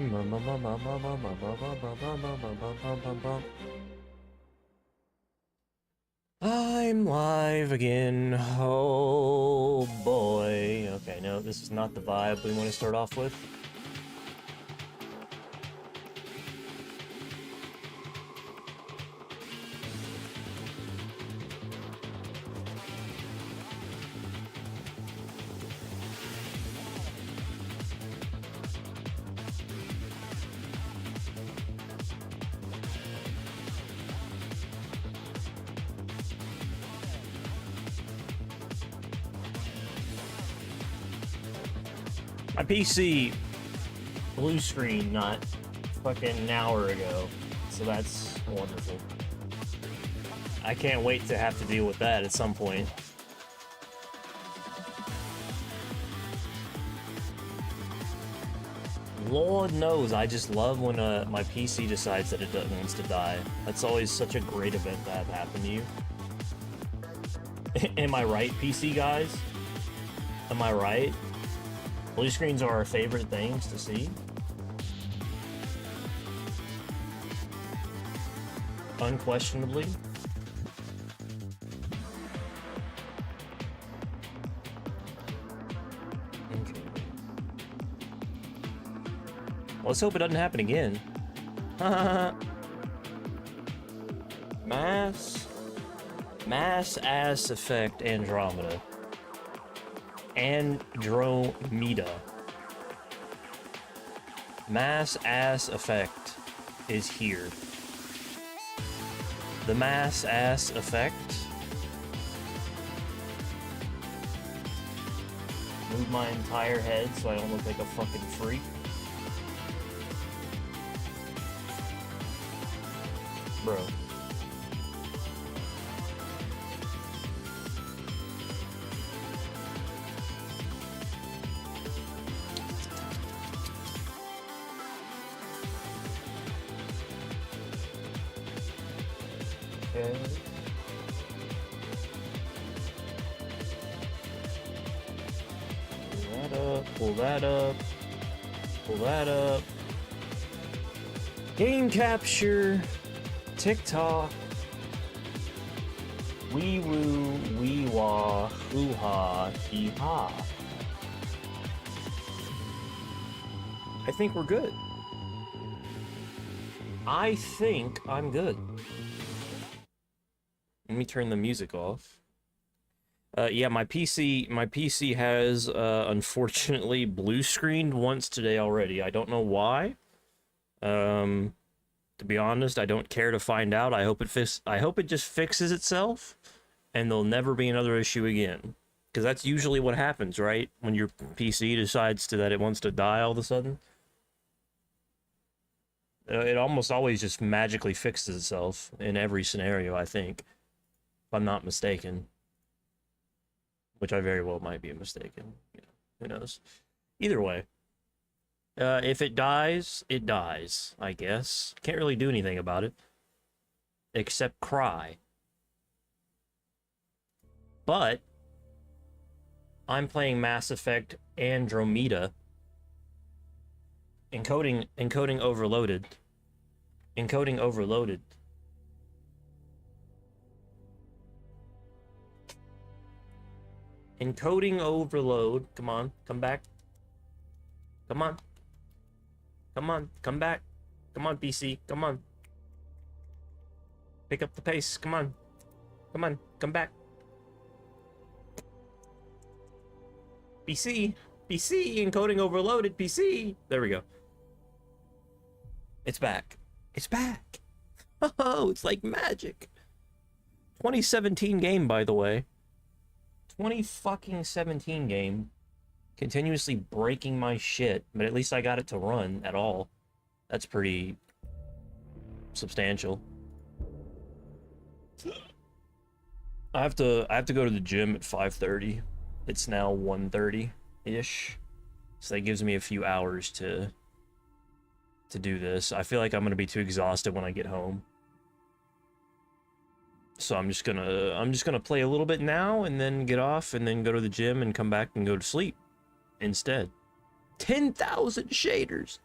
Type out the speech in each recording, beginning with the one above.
I'm live again. Oh boy. Okay, no, this is not the vibe we want to start off with. My PC blue screen not fucking an hour ago, so that's wonderful. I can't wait to have to deal with that at some point. Lord knows, I just love when my PC decides that it wants to die. That's always such a great event to have happen to you. Am I right, PC guys? Am I right? Blue screens are our favorite things to see. Unquestionably. Okay. Let's hope it doesn't happen again. Mass ass effect Andromeda. Andromeda. Mass ass effect is here. The mass ass effect. Move my entire head so I don't look like a fucking freak. Bro. Okay. Pull that up, pull that up, pull that up. Game capture, TikTok, wee woo, wee wah, hoo ha, hee ha. I think we're good. I think I'm good. Let me turn the music off. Yeah, my PC has unfortunately blue screened once today already. I don't know why. To be honest, I don't care to find out. I hope it just fixes itself, and there'll never be another issue again. Because that's usually what happens, right? When your PC decides that it wants to die all of a sudden. It almost always just magically fixes itself in every scenario, I think. If I'm not mistaken. Which I very well might be mistaken. You know, who knows? Either way. If it dies, I guess. Can't really do anything about it. Except cry. But I'm playing Mass Effect Andromeda. Encoding overloaded. Encoding overloaded. Encoding overload. Come on, come back. Come on. Come on, come back. Come on, PC. Come on. Pick up the pace. Come on. Come on, come back. PC. PC. Encoding overloaded. PC. There we go. It's back. It's back. Oh, it's like magic. 2017 game, by the way. 2017 game. Continuously breaking my shit, but at least I got it to run at all. That's pretty substantial. I have to go to the gym at 5:30. It's now 1:30-ish. So that gives me a few hours to do this. I feel like I'm gonna be too exhausted when I get home. So I'm just gonna play a little bit now and then get off and then go to the gym and come back and go to sleep instead. 10,000 shaders.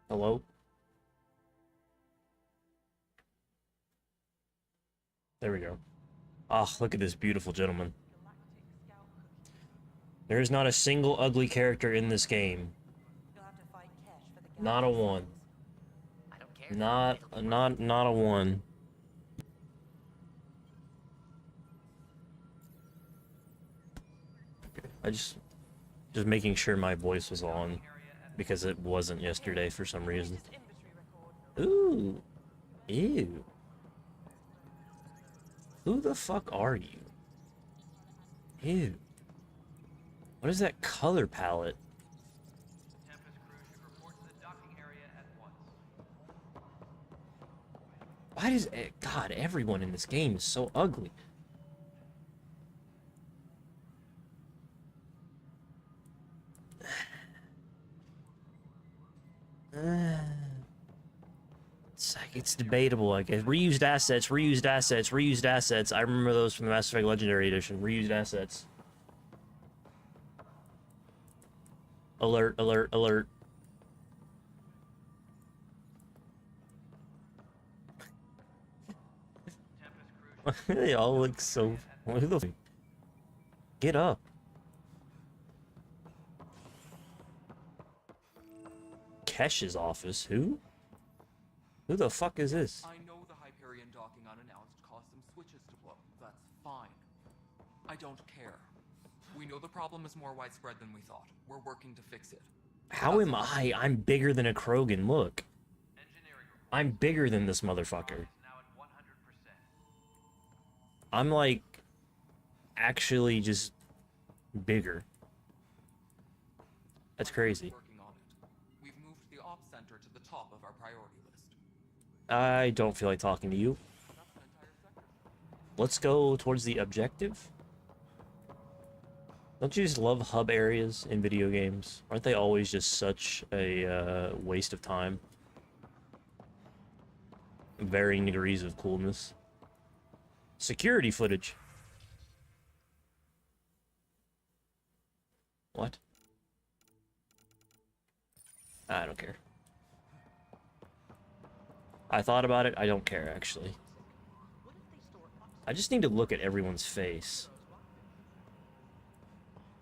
Hello? There we go. Ah, oh, look at this beautiful gentleman. There is not a single ugly character in this game. Not a one. Not a one. I just making sure my voice was on because it wasn't yesterday for some reason. Ooh. Ew. Who the fuck are you? Ew. What is that color palette? Why does God, everyone in this game is so ugly? It's debatable, I guess. Reused assets, reused assets, reused assets. I remember those from the Mass Effect Legendary Edition. Reused assets. Alert, alert, alert. They all look so... Who the... Get up. Kesh's office? Who? Who the fuck is this? I know the Hyperion docking unannounced caused some switches to blow. That's fine. I don't care. We know the problem is more widespread than we thought. We're working to fix it. How am I? I'm bigger than a Krogan, look. I'm bigger than this motherfucker. I'm like... actually just... bigger. That's crazy. We've moved the ops center to the top of our priority list. I don't feel like talking to you. Let's go towards the objective. Don't you just love hub areas in video games? Aren't they always just such a waste of time? Varying degrees of coolness. Security footage. What? I don't care. I thought about it. I don't care, actually. I just need to look at everyone's face.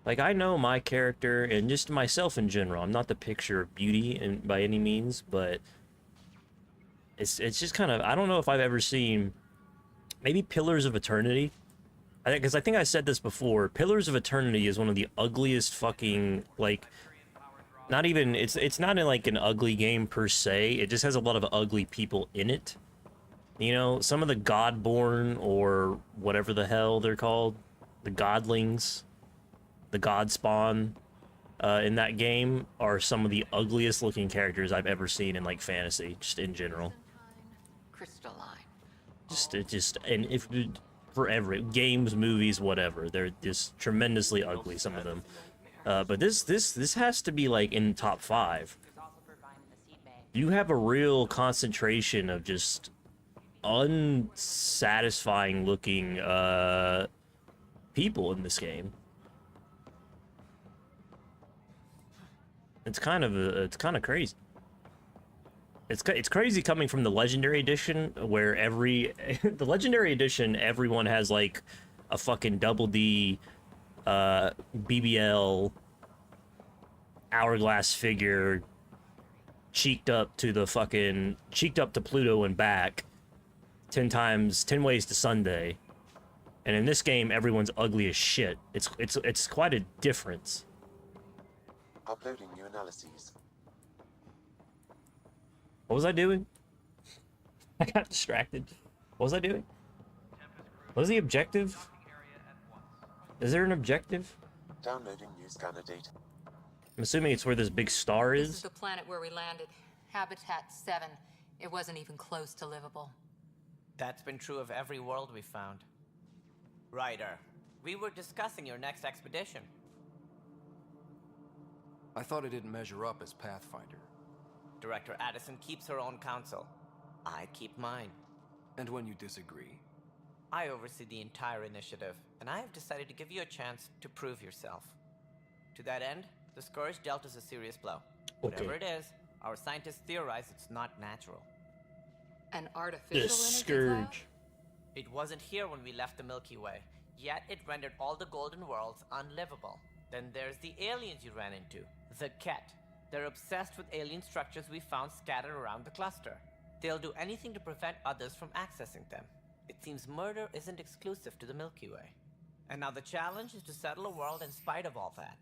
Like, I know my character, and just myself in general. I'm not the picture of beauty by any means, but... It's just kind of... I don't know if I've ever seen... Maybe Pillars of Eternity? Because I think I said this before. Pillars of Eternity is one of the ugliest fucking, like... Not even... It's not in, like, an ugly game per se. It just has a lot of ugly people in it. You know, some of the Godborn, or whatever the hell they're called. The Godlings. The Godspawn. In that game are some of the ugliest looking characters I've ever seen in, like, fantasy. Just in general. Crystalline. And if... For every... Games, movies, whatever. They're just tremendously ugly, some of them. But this has to be, like, in top 5. You have a real concentration of just unsatisfying looking people in this game. It's kind of crazy. It's crazy coming from the Legendary Edition, where the Legendary Edition, everyone has like a fucking double D BBL hourglass figure cheeked up to Pluto and back 10 ways to Sunday. And in this game everyone's ugly as shit. It's quite a difference. Uploading new analyses. What was I doing? I got distracted. What was I doing? What was the objective? Is there an objective? Downloading new scanner data. I'm assuming it's where this big star This is is. the planet where we landed. Habitat 7. It wasn't even close to livable. That's been true of every world we found. Ryder, we were discussing your next expedition. I thought it didn't measure up as Pathfinder. Director Addison keeps her own counsel. I keep mine. And when you disagree? I oversee the entire initiative, and I have decided to give you a chance to prove yourself. To that end, the Scourge dealt us a serious blow. Okay. Whatever it is, Our scientists theorize it's not natural. An artificial The energy cloud? scourge. It wasn't here when we left the Milky Way, yet it rendered all the golden worlds unlivable. Then there's the aliens you ran into, the Ket. They're obsessed with alien structures we found scattered around the cluster. They'll do anything to prevent others from accessing them. It seems murder isn't exclusive to the Milky Way. And now the challenge is to settle a world in spite of all that.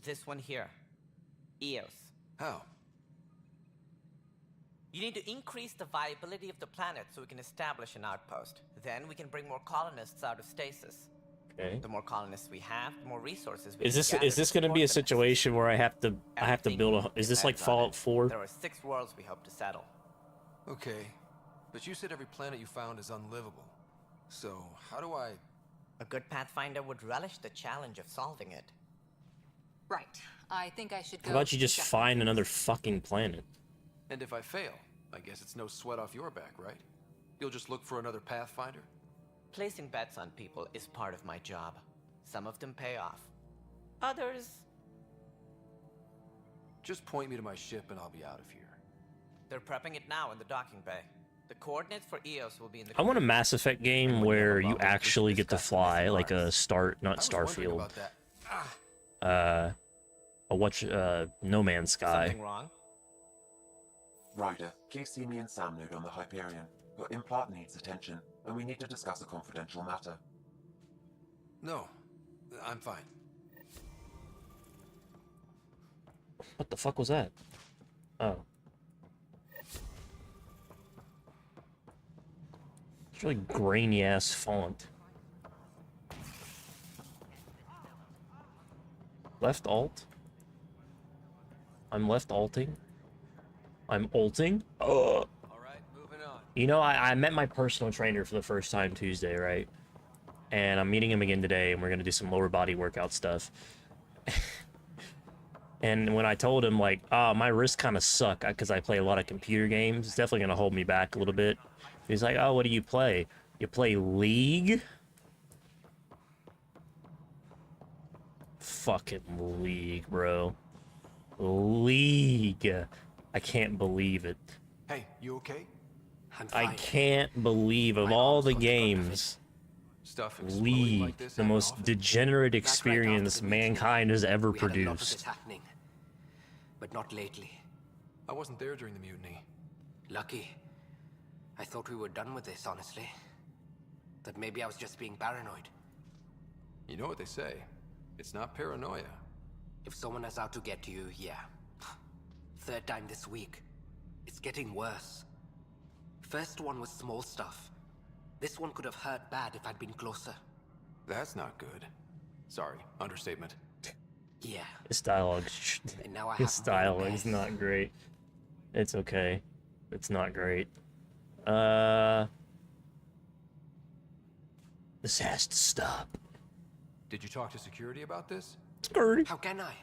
This one here. Eos. How? You need to increase the viability of the planet so we can establish an outpost. Then we can bring more colonists out of stasis. Okay. The more colonists we have, the more resources we Is can this gather is this to going to be a support the situation where I have to Everything build a? Is this like depends on Fallout it. 4? There are 6 worlds we hope to settle. Okay. But you said every planet you found is unlivable. So, how do I... A good Pathfinder would relish the challenge of solving it. Right. I think I should go. How about you just check. find another fucking planet? And if I fail, I guess it's no sweat off your back, right? You'll just look for another Pathfinder? Placing bets on people is part of my job. Some of them pay off. Others... Just point me to my ship and I'll be out of here. They're prepping it now in the docking bay. The coordinates for Eos will be in the... I want a Mass Effect game And when you have where a you bubble, we actually should get to discuss fly, missing like a parts. Star, I not was wondering Starfield. about that. No Man's Sky. Something wrong? Ryder, keep me and Sam node on the Hyperion. Your implant needs attention, and we need to discuss a confidential matter. No, I'm fine. What the fuck was that? Oh. It's really grainy ass font. Left alt? I'm left alting? I'm alting? Oh. Alright, moving on. You know, I met my personal trainer for the first time Tuesday, right? And I'm meeting him again today, and we're gonna do some lower body workout stuff. And when I told him, like, my wrists kind of suck because I play a lot of computer games, it's definitely gonna hold me back a little bit. He's like, oh, what do you play? You play League? Fucking League, bro. League. I can't believe it. Hey, you okay? I'm fine. I can't believe of My all arms the got the brunt of games, Stuff exploding League, like this the happen most often? degenerate That's right after experience the mutiny. mankind has ever We had a lot of it produced. happening, but not lately. I wasn't there during the mutiny. Lucky. I thought we were done with this, honestly. That maybe I was just being paranoid. You know what they say. It's not paranoia. If someone is out to get you, yeah. 3rd time this week. It's getting worse. First one was small stuff. This one could have hurt bad if I'd been closer. That's not good. Sorry, understatement. Yeah. This dialogue, And now I this have more dialogue's mess. not great. It's okay. It's not great. This has to stop. Did you talk to security about this? Security. How can I?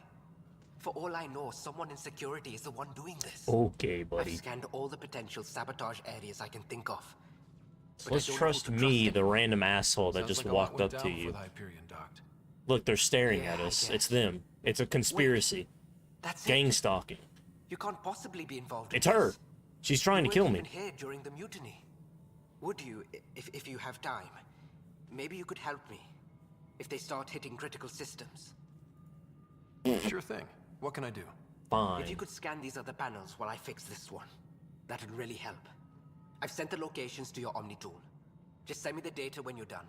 For all I know, someone in security is the one doing this. Okay, I've buddy. scanned all the potential sabotage areas I can think of. So but I let's don't know trust who to me, trust the anymore. random asshole that Sounds just like a lot walked went up to down before you. the Hyperion docked. Look, they're staring Yeah, at I us. guess. It's them. It's a conspiracy. That's Gang it. stalking. You can't possibly be involved. It's in her. this. She's trying to You kill weren't me. even here during the mutiny. Would you, if you have time? Maybe you could help me. If they start hitting critical systems. Sure thing. What can I do? Fine. If you could scan these other panels while I fix this one, that would really help. I've sent the locations to your Omni tool. Just send me the data when you're done.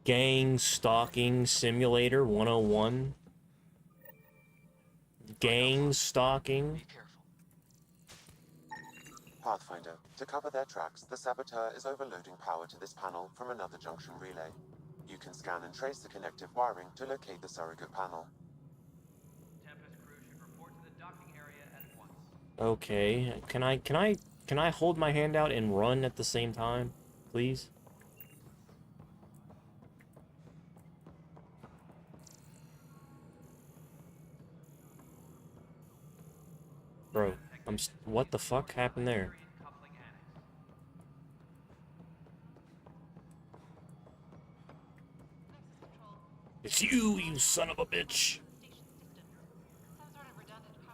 Gang stalking simulator 101. Gang stalking. Be careful. Pathfinder, to cover their tracks, the saboteur is overloading power to this panel from another junction relay. You can scan and trace the connective wiring to locate the surrogate panel. Tempest crew should report to the docking area at once. Okay. Can I hold my hand out and run at the same time, please? Bro, what the fuck happened there? Coupling annex. It's you, you son of a bitch.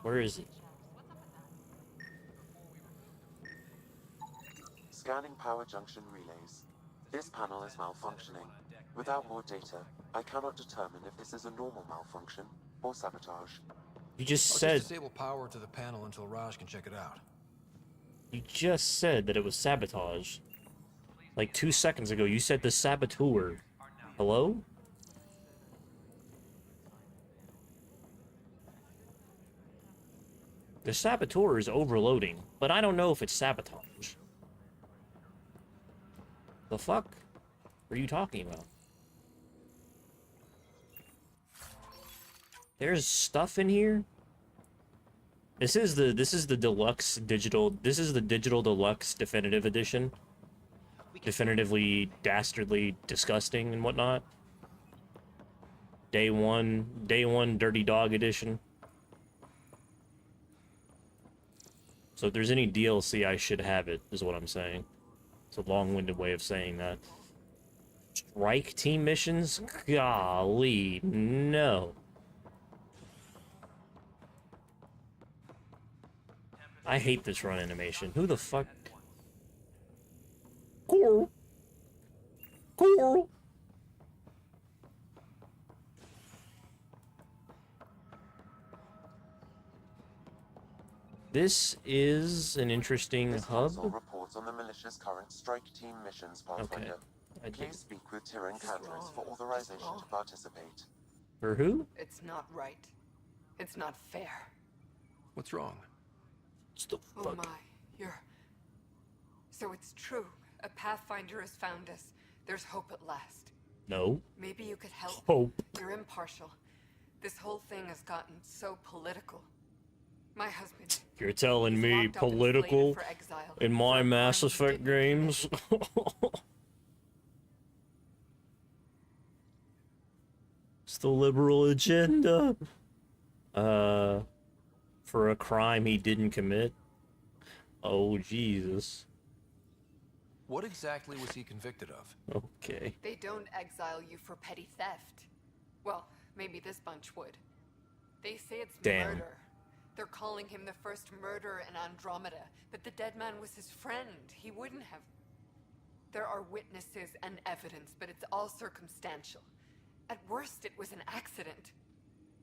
Where is it? Scanning power junction relays. This panel is malfunctioning. Without more data, I cannot determine if this is a normal malfunction or sabotage. You just I'll said just disable power to the panel until Raj can check it out. you just said that it was sabotage. Like 2 seconds ago, you said the saboteur. Hello? The saboteur is overloading, but I don't know if it's sabotage. The fuck are you talking about? There's stuff in here? This is the deluxe digital, this is the digital deluxe definitive edition. Definitively dastardly disgusting and whatnot. Day one dirty dog edition. So if there's any DLC, I should have it, is what I'm saying. It's a long-winded way of saying that. Strike team missions? Golly, no. I hate this run animation. Who the fuck? Coral. Coral. This is an interesting This hub. console reports on the militia's current strike team missions, Pathfinder. I do. Please speak with Tyrion Cadres for authorization to participate. For who? It's not right. It's not fair. What's wrong? It's the Oh fuck. my, you're... So it's true. A Pathfinder has found us. There's hope at last. No. Maybe you could help. Hope. You're impartial. This whole thing has gotten so political. My husband... You're telling he's me locked up and political slated for exile in for my a Mass crime he Effect didn't commit. games? It's the liberal agenda. For a crime he didn't commit. Oh, Jesus. What exactly was he convicted of? Okay. They don't exile you for petty theft. Well, maybe this bunch would. They say it's Damn. murder. They're calling him the first murderer in Andromeda, but the dead man was his friend. He wouldn't have... There are witnesses and evidence, but it's all circumstantial. At worst, it was an accident.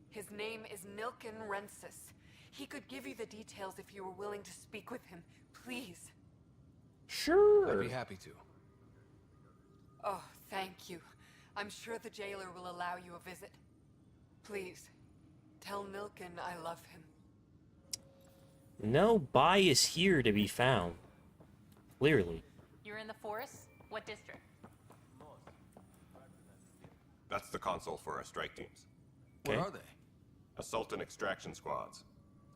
His name is Nilken Rensis. He could give you the details if you were willing to speak with him. Please. Sure. I'd be happy to. Oh, thank you. I'm sure the jailer will allow you a visit. Please, tell Nilken I love him. No bias here to be found. Clearly. You're in the forest? What district? That's the console for our strike teams. Where Okay. are they? Assault and extraction squads.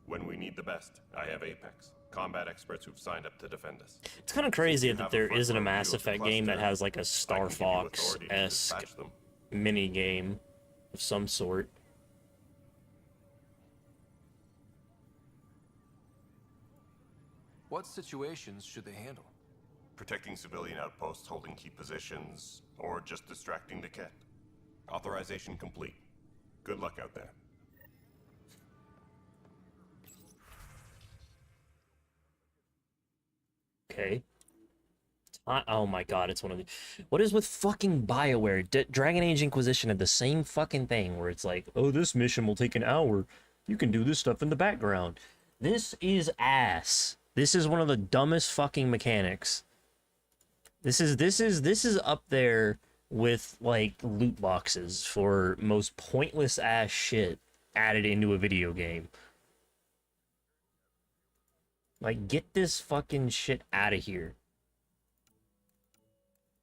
When we need the best, I have Apex. Combat experts who've signed up to defend us. It's kind of crazy you that have a there front isn't a row Mass view of the Effect game that cluster, has like a Star I can give you authority to Fox-esque dispatch them. mini game of some sort. What situations should they handle? Protecting civilian outposts holding key positions, or just distracting the Ket. Authorization complete. Good luck out there. Okay. Oh my god, it's one of the... What is with fucking BioWare? Dragon Age Inquisition had the same fucking thing where it's like, oh, this mission will take an hour. You can do this stuff in the background. This is ass. This is one of the dumbest fucking mechanics. This is up there with like loot boxes for most pointless ass shit added into a video game. Like, get this fucking shit out of here.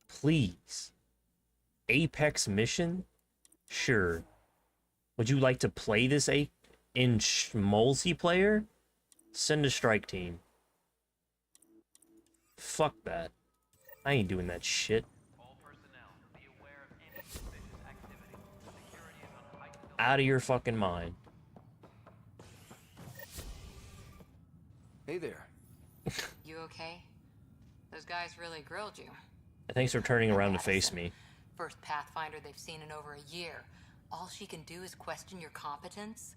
Please. Apex mission? Sure. Would you like to play this in multiplayer? Send a strike team. Fuck that. I ain't doing that shit. Out of your fucking mind. Hey there. You okay? Those guys really grilled you. Thanks for turning around to Madison. face me. First Pathfinder they've seen in over a year. All she can do is question your competence?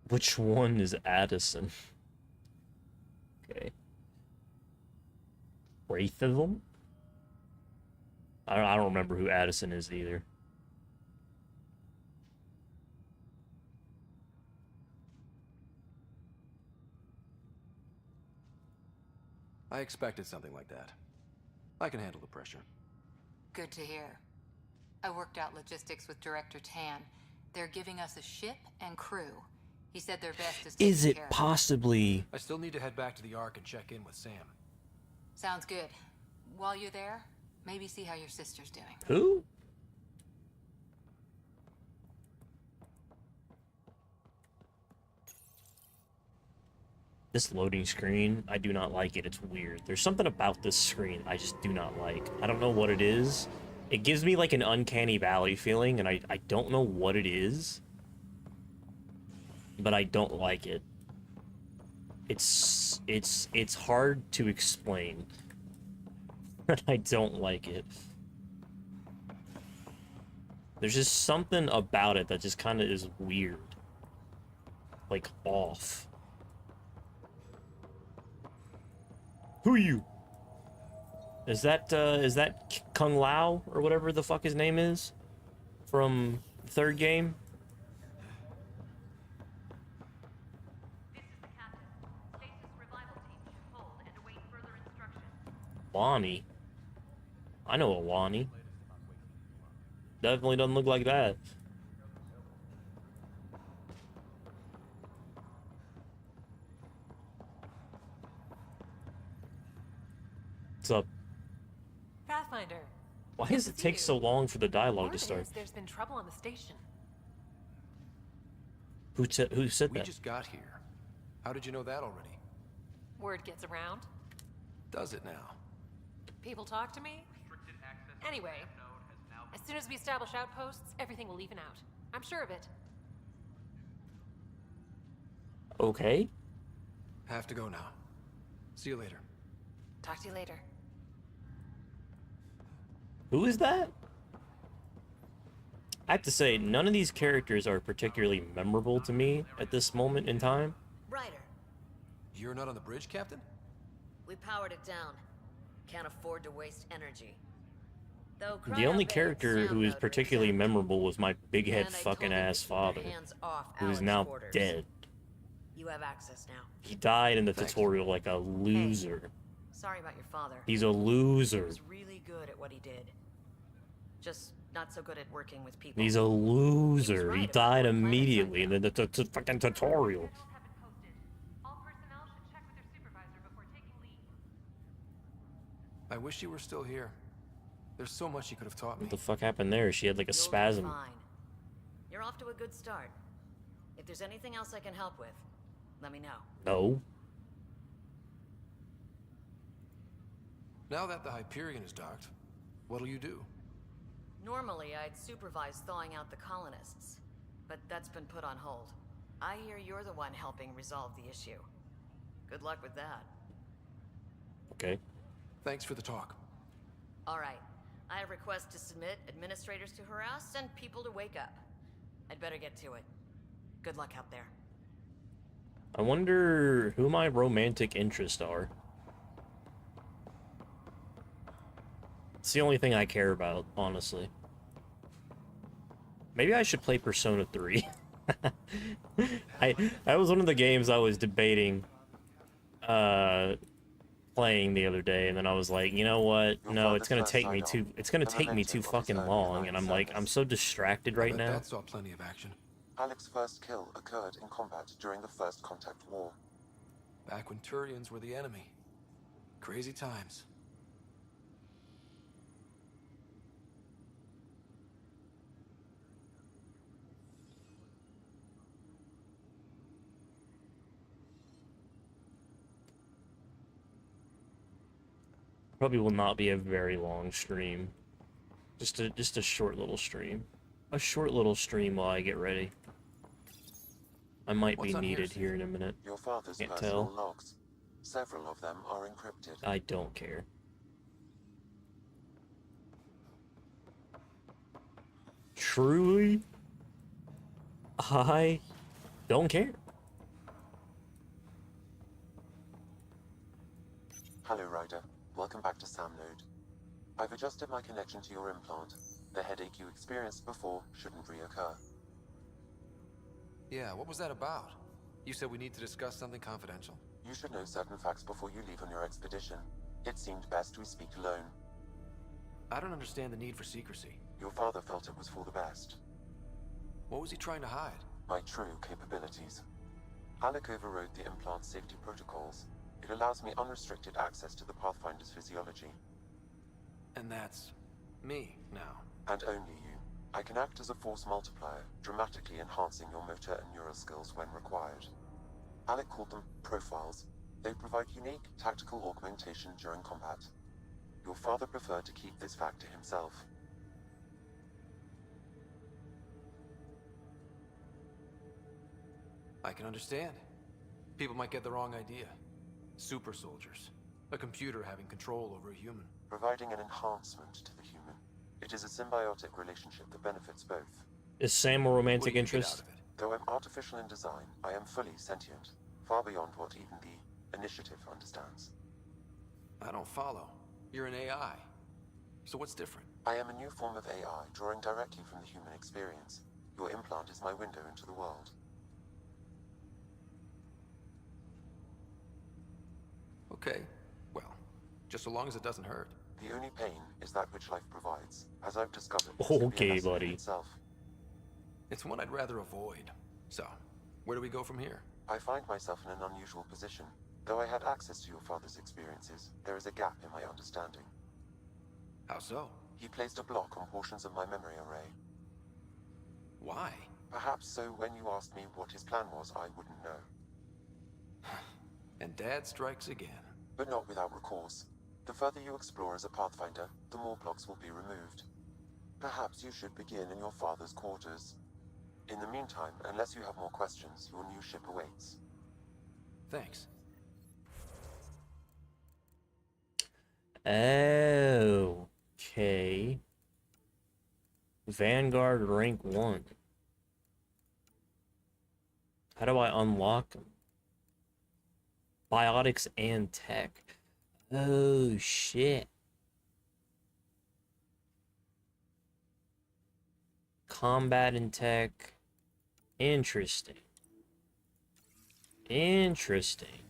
Which one is Addison? Okay. Wraith of them? I don't remember who Addison is either. I expected something like that. I can handle the pressure. Good to hear. I worked out logistics with Director Tan. They're giving us a ship and crew. He said their best is taken Is it care of. possibly... I still need to head back to the Ark and check in with Sam. Sounds good. While you're there, maybe see how your sister's doing. Who? This loading screen, I do not like it. It's weird. There's something about this screen I just do not like. I don't know what it is. It gives me like an uncanny valley feeling, and I don't know what it is. But I don't like it. It's hard to explain. But I don't like it. There's just something about it that just kind of is weird. Like, off. Who are you? Is that Kung Lao or whatever the fuck his name is from the third game? This is the captain. Stasis revival team should hold and await further instructions. Lonnie. I know a Lonnie. Definitely doesn't look like that. What's up? Pathfinder. Why does it take so long for the dialogue to Word start? is there's been trouble on the station. Who said We that? just got here. How did you know that already? Word gets around. Does it now? People talk to me. Anyway, as soon as we establish outposts, everything will even out. I'm sure of it. Okay. Have to go now. See you later. Talk to you later. Who is that? I have to say, none of these characters are particularly memorable to me at this moment in time. Ryder, You're not on the bridge, Captain? we powered it down. Can't afford to waste energy. Though The only cryogenic character sound who is motor particularly empty. memorable was my big head And I fucking told him to ass keep their father, hands off who is Alex now quarters. dead. You have access now. He died in the Thanks. tutorial like a loser. Sorry about your father. He's a He loser. was really good at what he did. Just not so good at working with people. He's a loser. right He about died what planets immediately I in the fucking tutorial. Signals have been posted. All personnel should check with their supervisor before taking leave. I wish you were still here. There's so much you could have taught me. What the fuck happened there? She had like a You'll do spasm. fine. You're off to a good start. If there's anything else I can help with, let me know. No. Now that the Hyperion is docked, what'll you do? Normally, I'd supervise thawing out the colonists, but that's been put on hold. I hear you're the one helping resolve the issue. Good luck with that. Okay. Thanks for the talk. All right. I have requests to submit, administrators to harass, and people to wake up. I'd better get to it. Good luck out there. I wonder who my romantic interests are. It's the only thing I care about, honestly. Maybe I should play Persona 3. That was one of the games I was debating playing the other day, and then I was like, you know what? No, it's gonna take me too fucking long, and I'm like, I'm so distracted right I bet now. that saw plenty of action. Alec's first kill occurred in combat during the First Contact War. Back when Turians were the enemy. Crazy times. Probably will not be a very long stream. Just a short little stream. A short little stream while I get ready. I might be What's on here, needed Steve? here in a minute. Your father's Can't personal tell. logs. Several of them are encrypted. I don't care. Truly, I don't care. Hello, Ryder. Welcome back to Sam Node. I've adjusted my connection to your implant. The headache you experienced before shouldn't reoccur. Yeah, what was that about? You said we need to discuss something confidential? You should know certain facts before you leave on your expedition. It seemed best we speak alone. I don't understand the need for secrecy. Your father felt it was for the best. What was he trying to hide? My true capabilities. Alec overrode the implant's safety protocols. It allows me unrestricted access to the Pathfinder's physiology. And that's me now. And only you. I can act as a force multiplier, dramatically enhancing your motor and neural skills when required. Alec called them profiles. They provide unique tactical augmentation during combat. Your father preferred to keep this fact to himself. I can understand. People might get the wrong idea. Super soldiers. A computer having control over a human. Providing an enhancement to the human. It is a symbiotic relationship that benefits both. Is Sam a romantic interest? Though I'm artificial in design, I am fully sentient. Far beyond what even the Initiative understands. I don't follow. You're an AI. So what's different? I am a new form of AI, drawing directly from the human experience. Your implant is my window into the world. Okay. Well, just so long as it doesn't hurt. The only pain is that which life provides, as I've discovered. Okay, buddy. Itself. It's one I'd rather avoid. So, where do we go from here? I find myself in an unusual position. Though I had access to your father's experiences, there is a gap in my understanding. How so? He placed a block on portions of my memory array. Why? Perhaps so when you asked me what his plan was, I wouldn't know. And Dad strikes again. But not without recourse. The further you explore as a Pathfinder, the more blocks will be removed. Perhaps you should begin in your father's quarters. In the meantime, unless you have more questions, your new ship awaits. Thanks. Okay. Vanguard rank 1. How do I unlock them? Biotics and tech. Oh, shit. Combat and tech. Interesting. Interesting.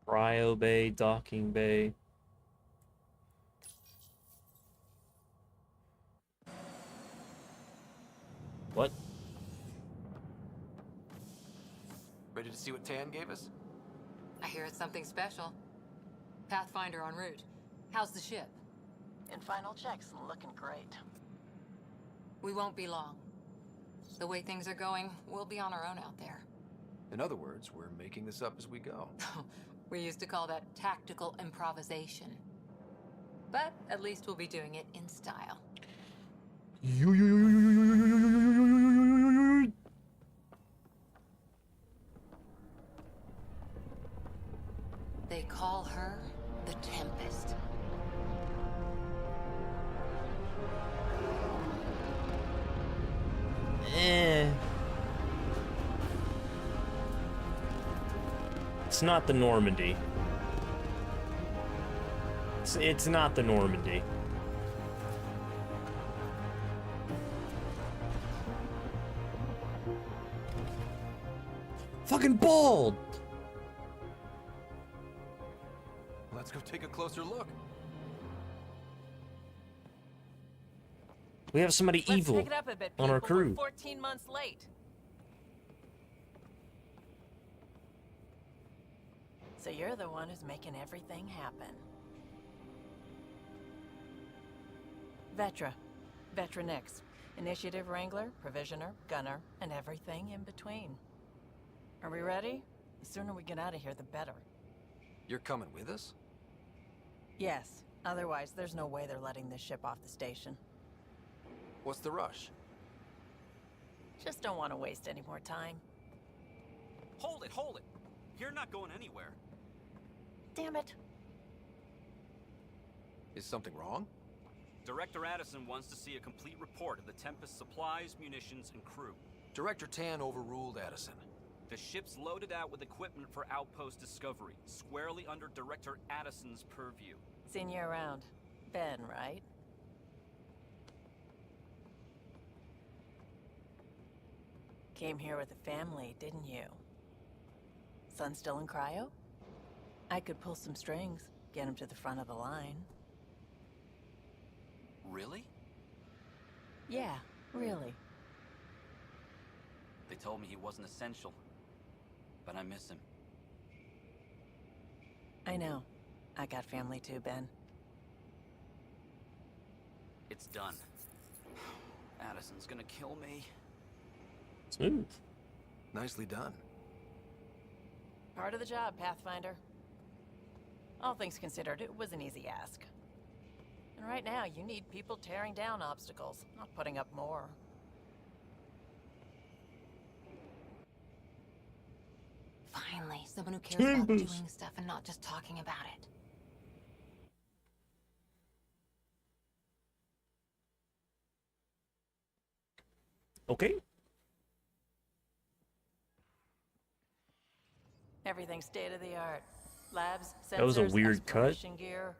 Cryo bay, docking bay. What? Ready to see what Tan gave us? I hear it's something special. Pathfinder en route. How's the ship? In final checks and looking great. We won't be long. The way things are going, we'll be on our own out there. In other words, we're making this up as we go. We used to call that tactical improvisation. But at least we'll be doing it in style. They call her the Tempest. It's not the Normandy. It's not the Normandy. Fucking bald! Let's go take a closer look. We have somebody Let's evil pick it up a bit, on our people. We're crew. 14 months late. So you're the one who's making everything happen. Vetra Nix. Initiative Wrangler, Provisioner, Gunner, and everything in between. Are we ready? The sooner we get out of here, the better. You're coming with us? Yes. Otherwise, there's no way they're letting this ship off the station. What's the rush? Just don't want to waste any more time. Hold it, hold it! You're not going anywhere. Damn it. Is something wrong? Director Addison wants to see a complete report of the Tempest's supplies, munitions, and crew. Director Tan overruled Addison. The ship's loaded out with equipment for outpost discovery, squarely under Director Addison's purview. Seen you around. Ben, right? Came here with a family, didn't you? Son still in cryo? I could pull some strings, get him to the front of the line. Really? Yeah, really. They told me he wasn't essential, but I miss him. I know. I got family too, Ben. It's done. Addison's gonna kill me. Smooth. Nicely done. Part of the job, Pathfinder. All things considered, it was an easy ask. And right now, you need people tearing down obstacles, not putting up more. Finally, someone who cares about doing stuff and not just talking about it. Okay. Everything's state of the art. Labs, sensors, That was a weird cut. exploration gear.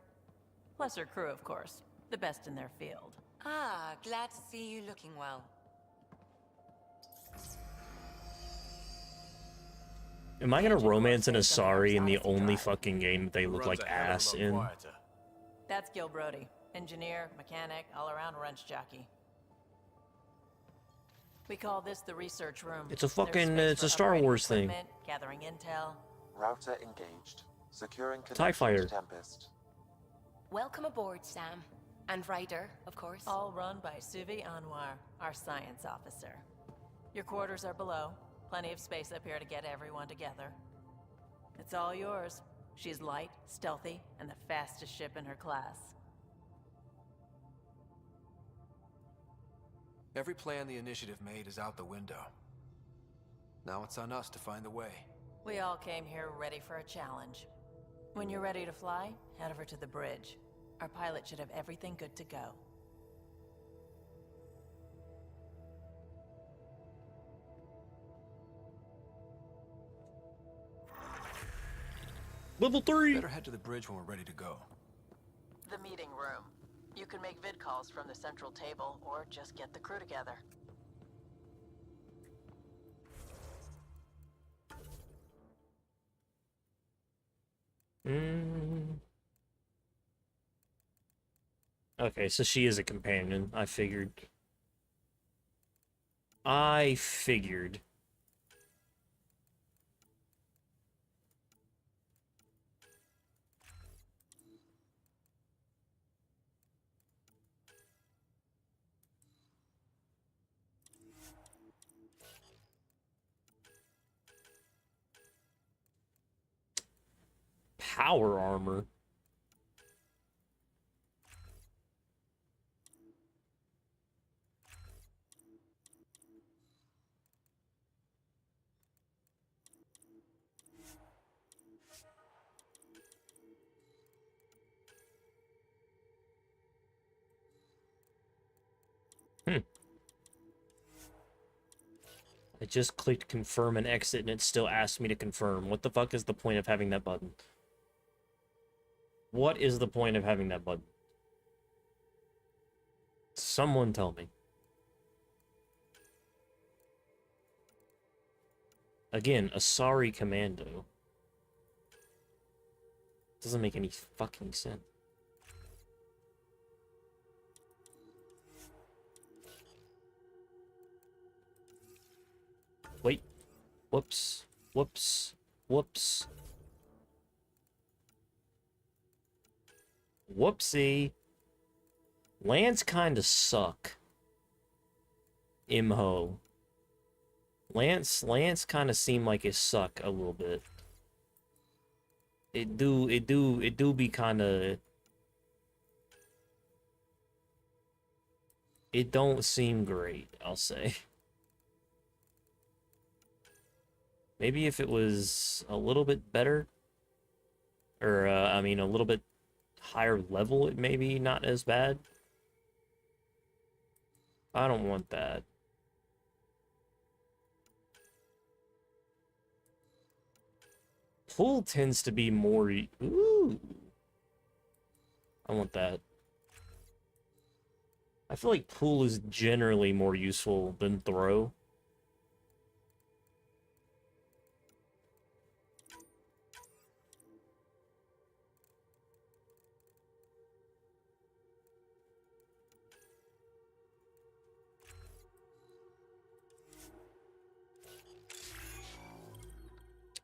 Lesser crew, of course. The best in their field. Ah, glad to see you looking well. Am I gonna romance an Asari in the only fucking game that they look like ass in? That's Gil Brody. Engineer, mechanic, all-around wrench jockey. We call this the research room. It's a fucking, There's it's space a for Star upgrading Wars thing. equipment, gathering intel. Router engaged. Securing TIE connection fighter. to Tempest. Welcome aboard, Sam. And Ryder, of course. All run by Suvi Anwar, our science officer. Your quarters are below. Plenty of space up here to get everyone together. It's all yours. She's light, stealthy, and the fastest ship in her class. Every plan the Initiative made is out the window. Now it's on us to find the way. We all came here ready for a challenge. When you're ready to fly, head over to the bridge. Our pilot should have everything good to go. Level 3! Better head to the bridge when we're ready to go. The meeting room. You can make vid calls from the central table, or just get the crew together. Okay, so she is a companion. I figured. I figured. Power armor. I just clicked confirm and exit and it still asked me to confirm. What the fuck is the point of having that button? What is the point of having that button? Someone tell me. Again, Asari Commando. Doesn't make any fucking sense. Wait. Whoops. Whoops. Whoops. Whoopsie. Lands kinda suck. Imho. Lance kinda seemed like it suck a little bit. It do be kind of. It don't seem great, I'll say. Maybe if it was a little bit better, or I mean a little bit higher level, it may be not as bad. I don't want that. Pool tends to be more... Ooh. I want that. I feel like pool is generally more useful than throw.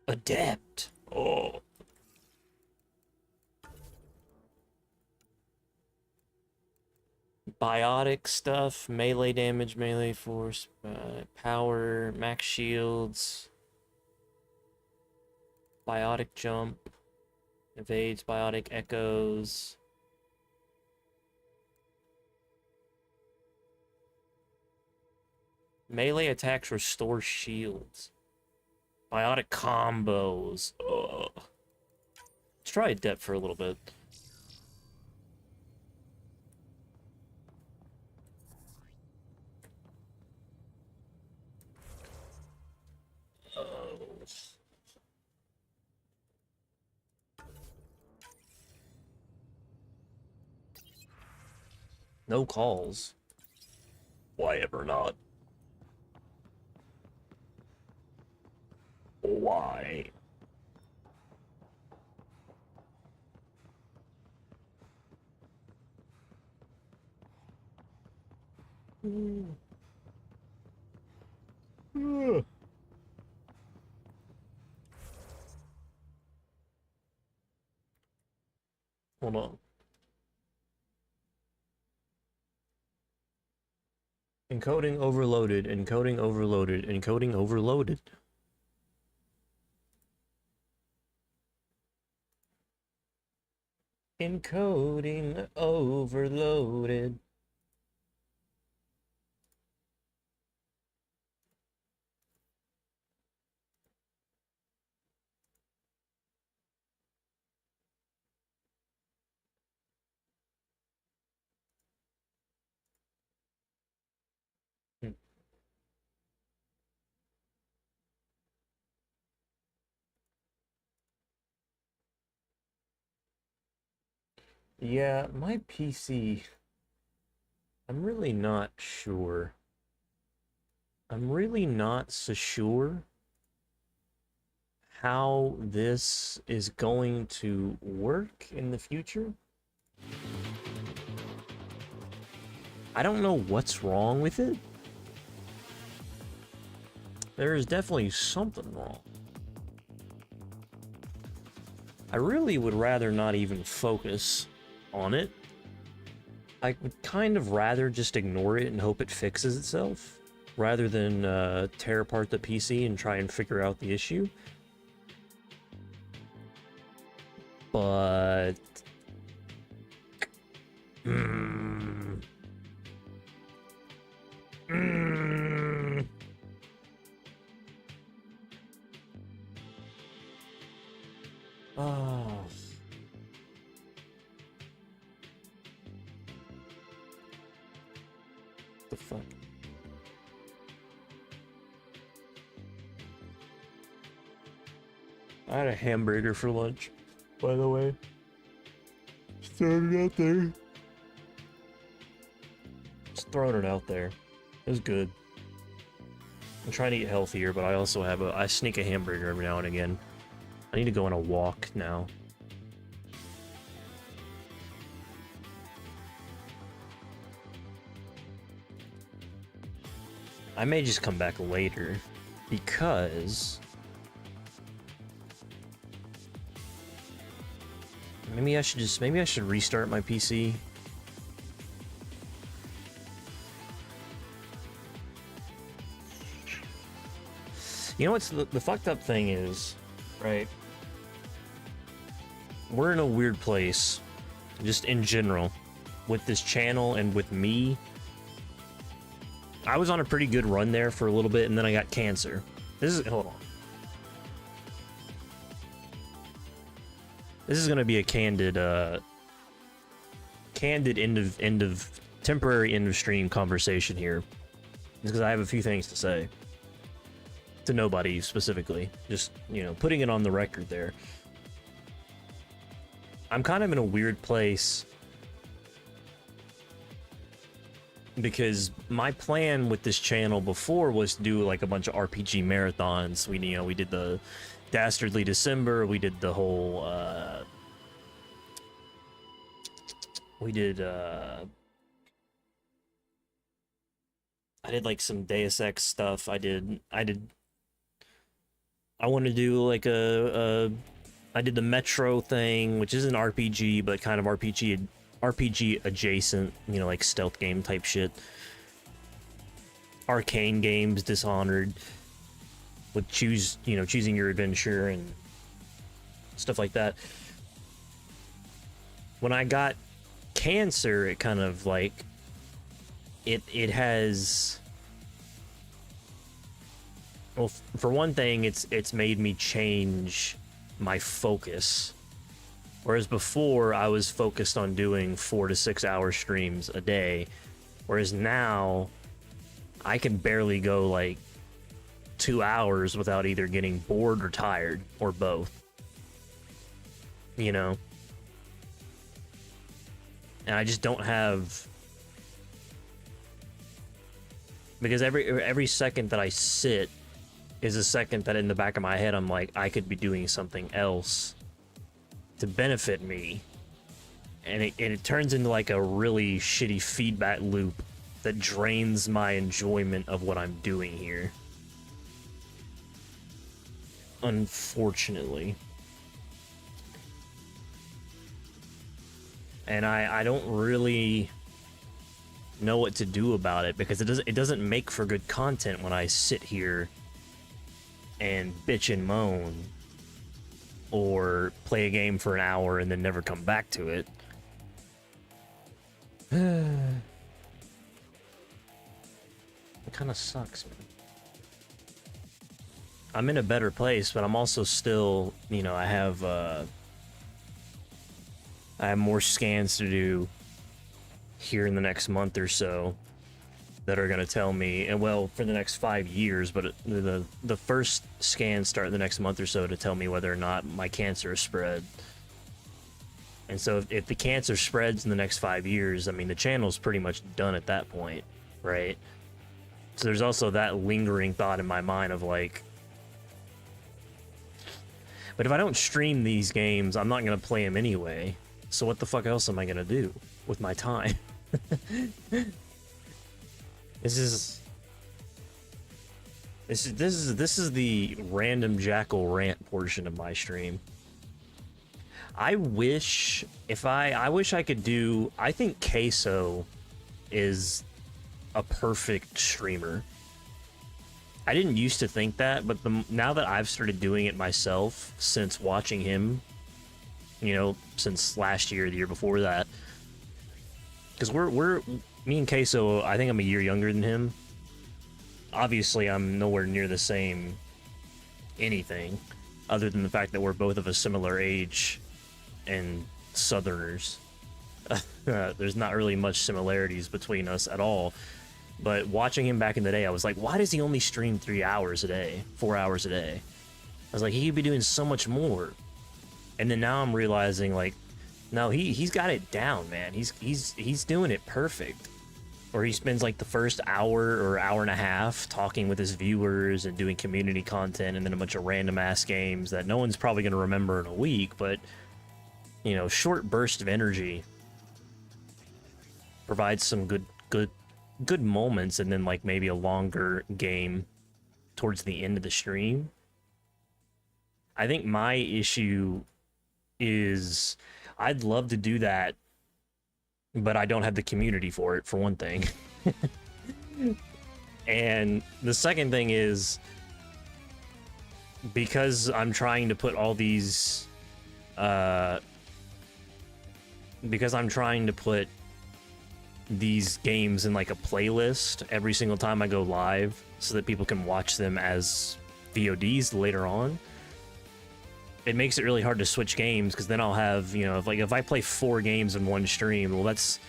Adept. Oh. Biotic stuff, melee damage, melee force, power, max shields, biotic jump, evades biotic echoes. Melee attacks restore shields. Biotic combos. Ugh. Let's try Adept for a little bit. No calls. Why ever not? Why? Hold on. Encoding overloaded, encoding overloaded, encoding overloaded. Encoding overloaded. Yeah, my PC, I'm really not sure. I'm really not so sure how this is going to work in the future. I don't know what's wrong with it. There is definitely something wrong. I really would rather not even focus on it. I would kind of rather just ignore it and hope it fixes itself, rather than tear apart the PC and try and figure out the issue. But... Oh. The fuck? I had a hamburger for lunch, by the way. Just throwing it out there. Just throwing it out there. It was good. I'm trying to eat healthier, but I also have I sneak a hamburger every now and again. I need to go on a walk now. I may just come back later, because... maybe I should restart my PC. You know what's the fucked up thing is, right? we're in a weird place, just in general, with this channel and with me. I was on a pretty good run there for a little bit, and then I got cancer. Hold on. This is gonna be a candid temporary end of stream conversation here, because I have a few things to say to nobody specifically. Just, you know, putting it on the record there. I'm kind of in a weird place because my plan with this channel before was to do like a bunch of RPG marathons. We did the Dastardly December, we did the whole I did like some Deus Ex stuff. I want to do like I did the Metro thing, which isn't RPG, but kind of RPG adjacent, you know, like stealth game type shit. Arcane games, Dishonored, with choosing your adventure and stuff like that. When I got cancer, it kind of like it has, well, for one thing, it's made me change my focus. Whereas before I was focused on doing 4 to 6 hour streams a day, whereas now I can barely go like 2 hours without either getting bored or tired, or both, you know. And I just don't have, because every second that I sit is a second that in the back of my head I'm like, I could be doing something else to benefit me, and it turns into like a really shitty feedback loop that drains my enjoyment of what I'm doing here, unfortunately. And I don't really know what to do about it, because it doesn't make for good content when I sit here and bitch and moan, or play a game for an hour and then never come back to it. It kind of sucks, man. I'm in a better place, but I'm also still, you know, I have more scans to do here in the next month or so that are going to tell me, and well, for the next 5 years, but the first scans start in the next month or so to tell me whether or not my cancer is spread. And so if the cancer spreads in the next 5 years, I mean, the channel's pretty much done at that point, right? So there's also that lingering thought in my mind of like, but if I don't stream these games, I'm not going to play them anyway. So what the fuck else am I going to do with my time? This is the random Jackel rant portion of my stream. I wish I could do, I think Queso is a perfect streamer. I didn't used to think that, but now that I've started doing it myself since watching him, you know, since last year, the year before that, because me and Queso, I think I'm a year younger than him. Obviously, I'm nowhere near the same anything, other than the fact that we're both of a similar age and Southerners. There's not really much similarities between us at all. But watching him back in the day, I was like, why does he only stream 3 hours a day, 4 hours a day? I was like, he could be doing so much more. And then now I'm realizing, like, no, he's got it down, man. He's doing it perfect. Or he spends like the first hour or hour and a half talking with his viewers and doing community content, and then a bunch of random ass games that no one's probably going to remember in a week, but, you know, short burst of energy provides some good moments, and then like maybe a longer game towards the end of the stream. I think my issue is I'd love to do that, but I don't have the community for it, for one thing. And the second thing is, because I'm trying to put all these because I'm trying to put these games in like a playlist every single time I go live so that people can watch them as VODs later on. It makes it really hard to switch games because then I'll have, you know, if I play 4 games in one stream, well, that's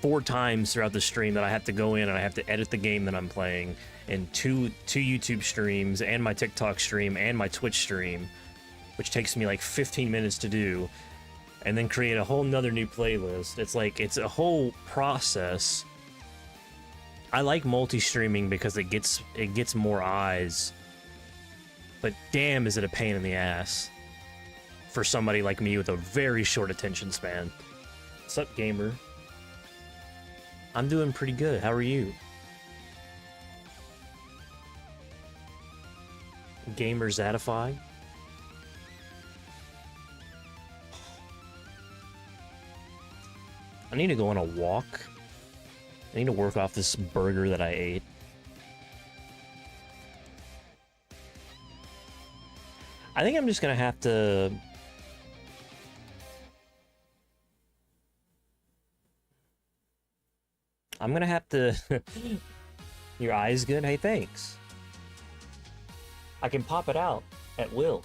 4 times throughout the stream that I have to go in and I have to edit the game that I'm playing, and two YouTube streams and my TikTok stream and my Twitch stream, which takes me like 15 minutes to do, and then create a whole nother new playlist. It's like, it's a whole process. I like multi-streaming because it gets more eyes, but damn is it a pain in the ass for somebody like me with a very short attention span. What's up, gamer? I'm doing pretty good. How are you? Gamer Zatify? I need to go on a walk. I need to work off this burger that I ate. I think I'm just gonna have to... I'm gonna have to... Your eye's good? Hey, thanks. I can pop it out at will.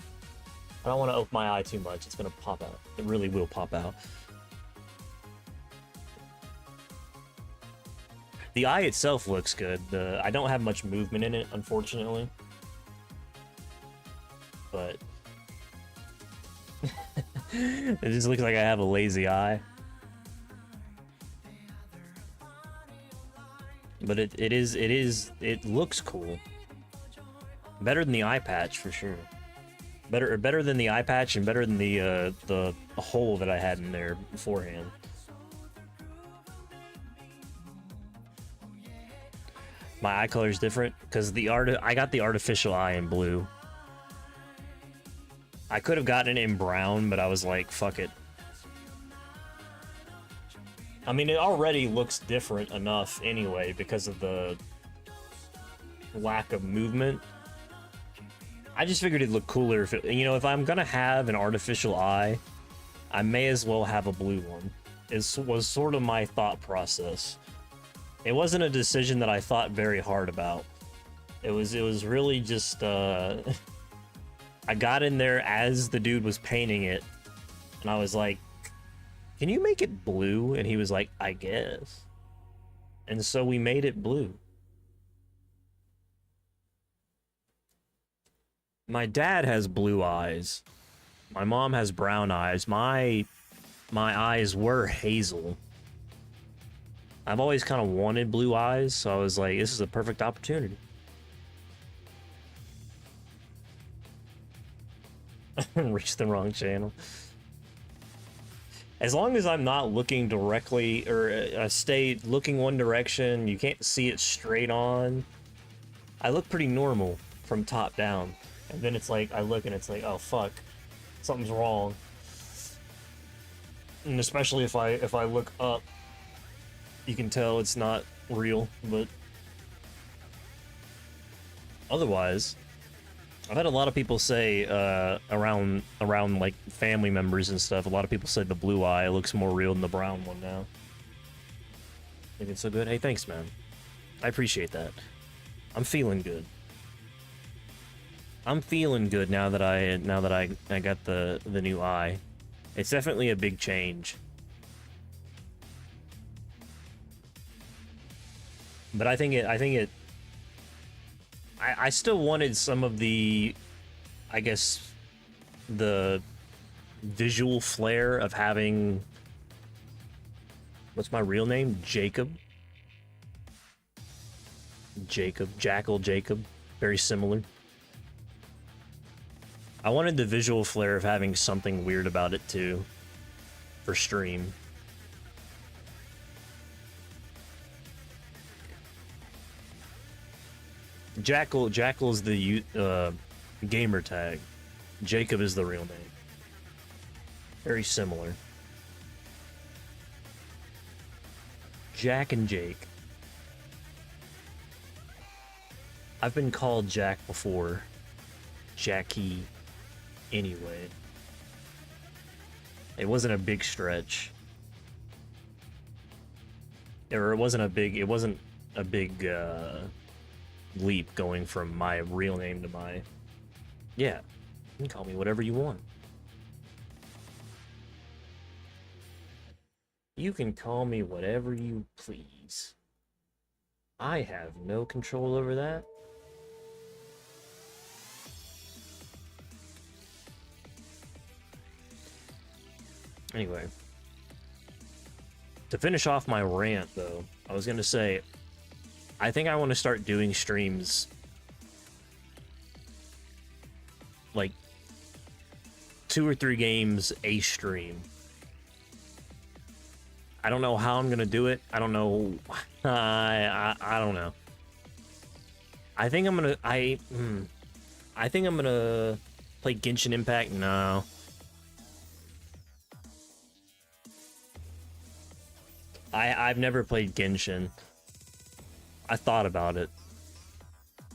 I don't want to open my eye too much. It's gonna pop out. It really will pop out. The eye itself looks good. I don't have much movement in it, unfortunately. But... it just looks like I have a lazy eye. But it looks cool. Better than the eye patch for sure. Better than the eye patch and better than the hole that I had in there beforehand. My eye color is different because I got the artificial eye in blue. I could have gotten it in brown, but I was like, fuck it. I mean, it already looks different enough anyway because of the lack of movement. I just figured it'd look cooler if it, you know, if I'm gonna have an artificial eye, I may as well have a blue one. It was sort of my thought process. It wasn't a decision that I thought very hard about. It was really just, I got in there as the dude was painting it, and I was like, can you make it blue? And he was like, I guess. And so we made it blue. My dad has blue eyes. My mom has brown eyes. My eyes were hazel. I've always kind of wanted blue eyes, so I was like, this is a perfect opportunity. Reached the wrong channel. As long as I'm not looking directly, or I stay looking one direction, you can't see it straight on. I look pretty normal from top down. And then it's like, I look and it's like, oh fuck, something's wrong. And especially if I look up, you can tell it's not real, but otherwise, I've had a lot of people say, around like family members and stuff, a lot of people said the blue eye looks more real than the brown one now. Think it's so good? Hey, thanks, man. I appreciate that. I'm feeling good. I'm feeling good now that I got the new eye. It's definitely a big change. But I still wanted some of the, I guess, the visual flair of having, what's my real name? Jacob. Jackel, Jacob. Very similar. I wanted the visual flair of having something weird about it too, for stream. Jackel is the gamer tag. Jacob is the real name. Very similar. Jack and Jake. I've been called Jack before. Jackie. Anyway. It wasn't a big stretch. or it wasn't a big leap going from my real name to my, yeah, you can call me whatever you want. You can call me whatever you please. I have no control over that. Anyway, to finish off my rant, though, I was gonna say, I think I want to start doing streams like 2 or 3 games a stream. I don't know how I'm gonna do it. I don't know. I don't know. I think I'm gonna I think I'm gonna play Genshin Impact. No. I've never played Genshin. I thought about it.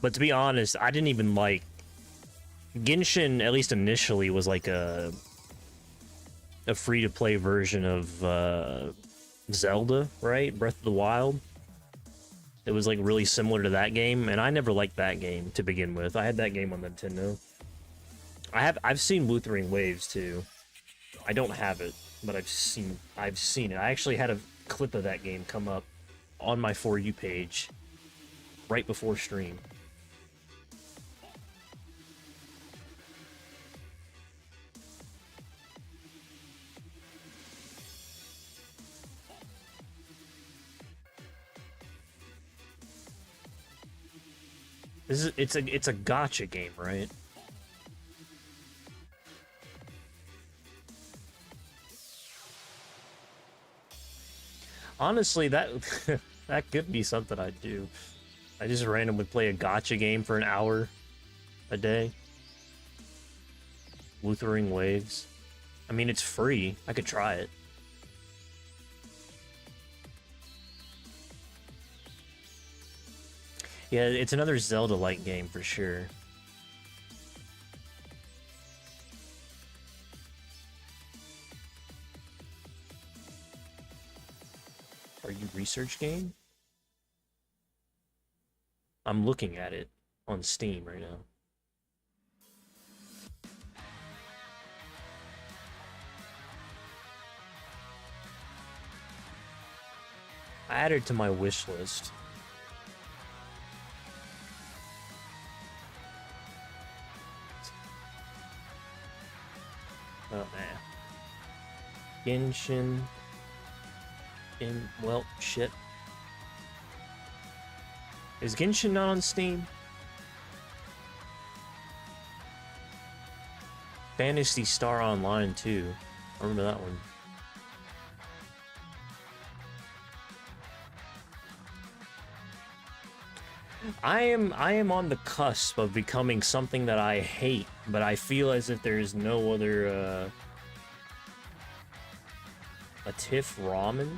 But to be honest, I didn't even like Genshin, at least initially, was like a free-to-play version of Zelda, right? Breath of the Wild. It was like really similar to that game, and I never liked that game to begin with. I had that game on Nintendo. I've seen Wuthering Waves too. I don't have it, but I've seen it. I actually had a clip of that game come up on my For You page right before stream. It's a gacha game, right? Honestly, that that could be something I'd do. I just randomly play a gacha game for an hour a day. Wuthering Waves. I mean, it's free. I could try it. Yeah, it's another Zelda-like game for sure. Are you research game? I'm looking at it on Steam right now. I added it to my wish list. Oh man. Genshin. Well, shit. Is Genshin not on Steam? Phantasy Star Online too. I remember that one. I am on the cusp of becoming something that I hate, but I feel as if there's no other a Tiff Ramen?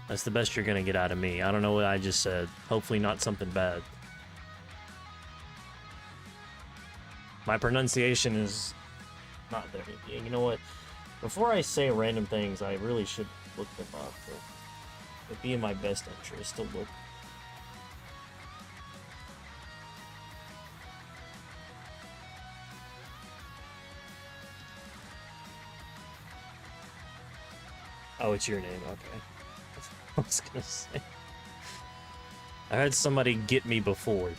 That's the best you're gonna get out of me. I don't know what I just said. Hopefully not something bad. My pronunciation is not there. You know what? Before I say random things, I really should look them up. It'd be in my best interest to look. Oh, it's your name. Okay. I was gonna say. I had somebody get me before.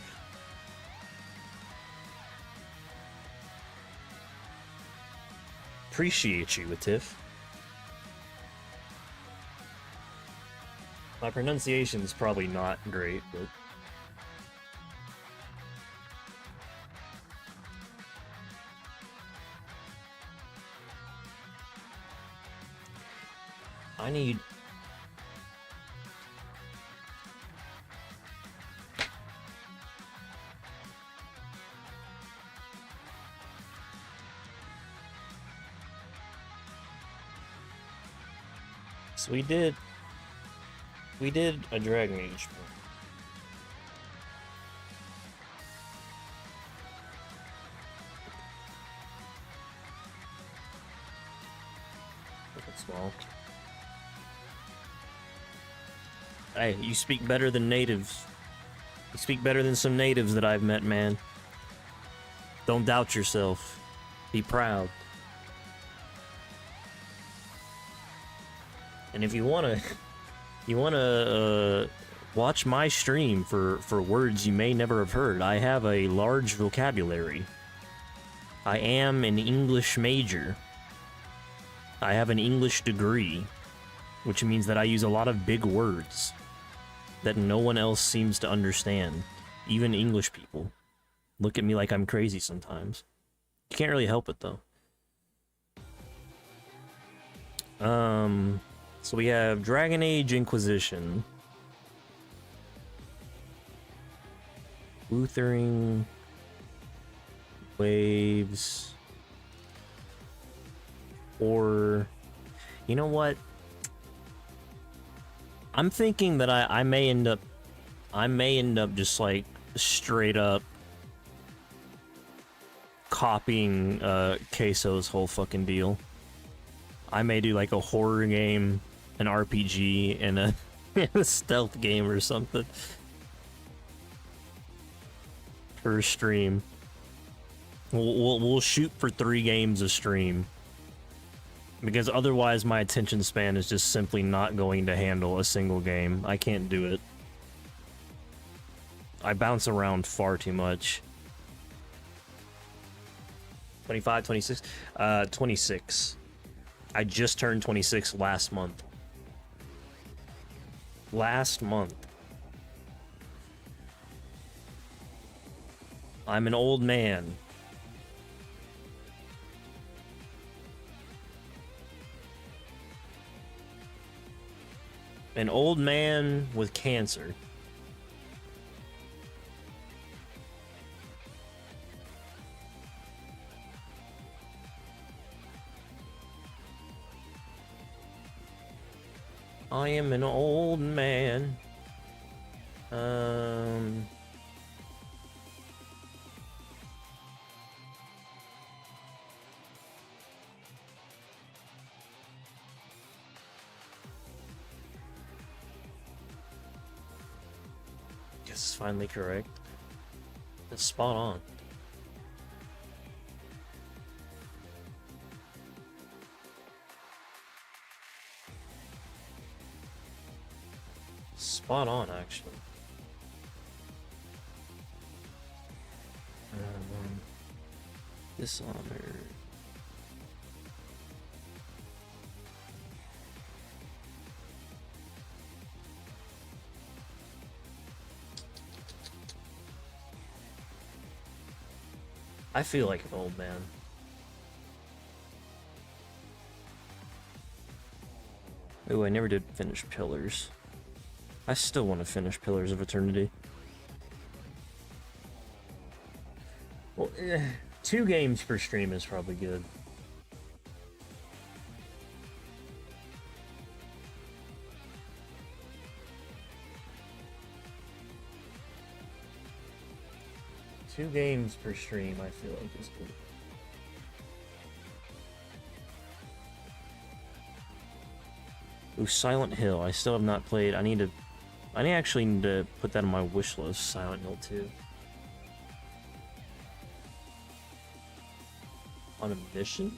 Appreciate you, Tiff. My pronunciation's probably not great, but I need... So we did a Dragon Age. Look at small. Hey, you speak better than natives. You speak better than some natives that I've met, man. Don't doubt yourself. Be proud. And if you wanna, watch my stream for words you may never have heard. I have a large vocabulary. I am an English major. I have an English degree, which means that I use a lot of big words that no one else seems to understand. Even English people look at me like I'm crazy sometimes. You can't really help it though. So we have Dragon Age Inquisition. Wuthering Waves. Or, you know what? I'm thinking that I may end up just like straight up copying Queso's whole fucking deal. I may do like a horror game, an RPG, and a stealth game or something for a stream. We'll shoot for 3 games a stream. Because otherwise my attention span is just simply not going to handle a single game. I can't do it. I bounce around far too much. 25, 26? 26. I just turned 26 last month. Last month. I'm an old man. An old man with cancer. I am an old man. This is finally correct. It's spot on. Spot on, actually. Dishonor. I feel like an old man. Ooh, I never did finish Pillars. I still want to finish Pillars of Eternity. Well, 2 games per stream is probably good. Two games per stream, I feel like is good. Ooh, Silent Hill. I still have not played. I actually need to put that on my wish list, Silent Hill 2. On a mission?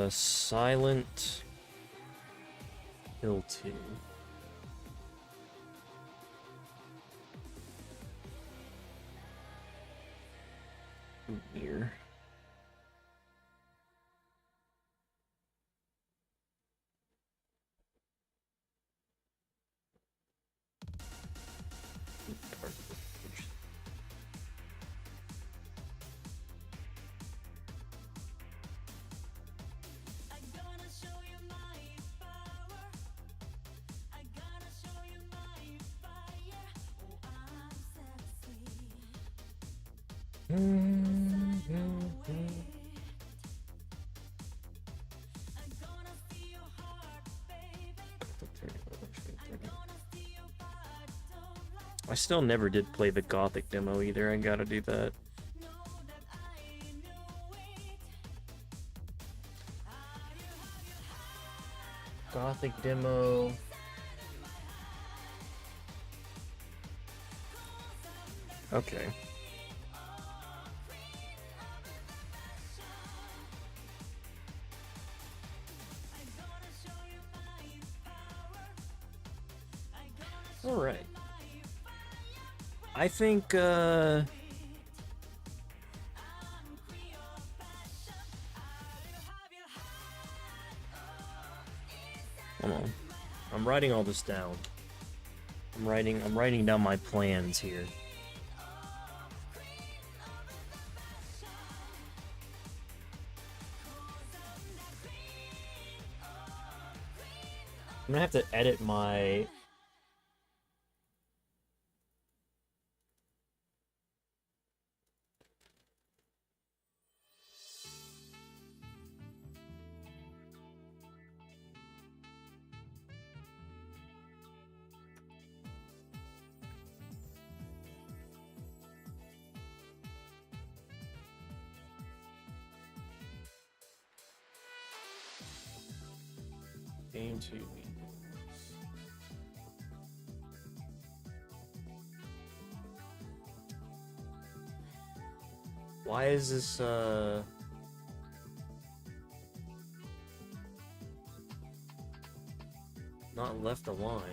Silent Hill 2. Here. I still never did play the Gothic demo either. I gotta do that. Gothic demo. Okay. All right. I think, hold on. I'm writing all this down. I'm writing down my plans here. I'm gonna have to edit my... Game 2. Why is this, not left aligned?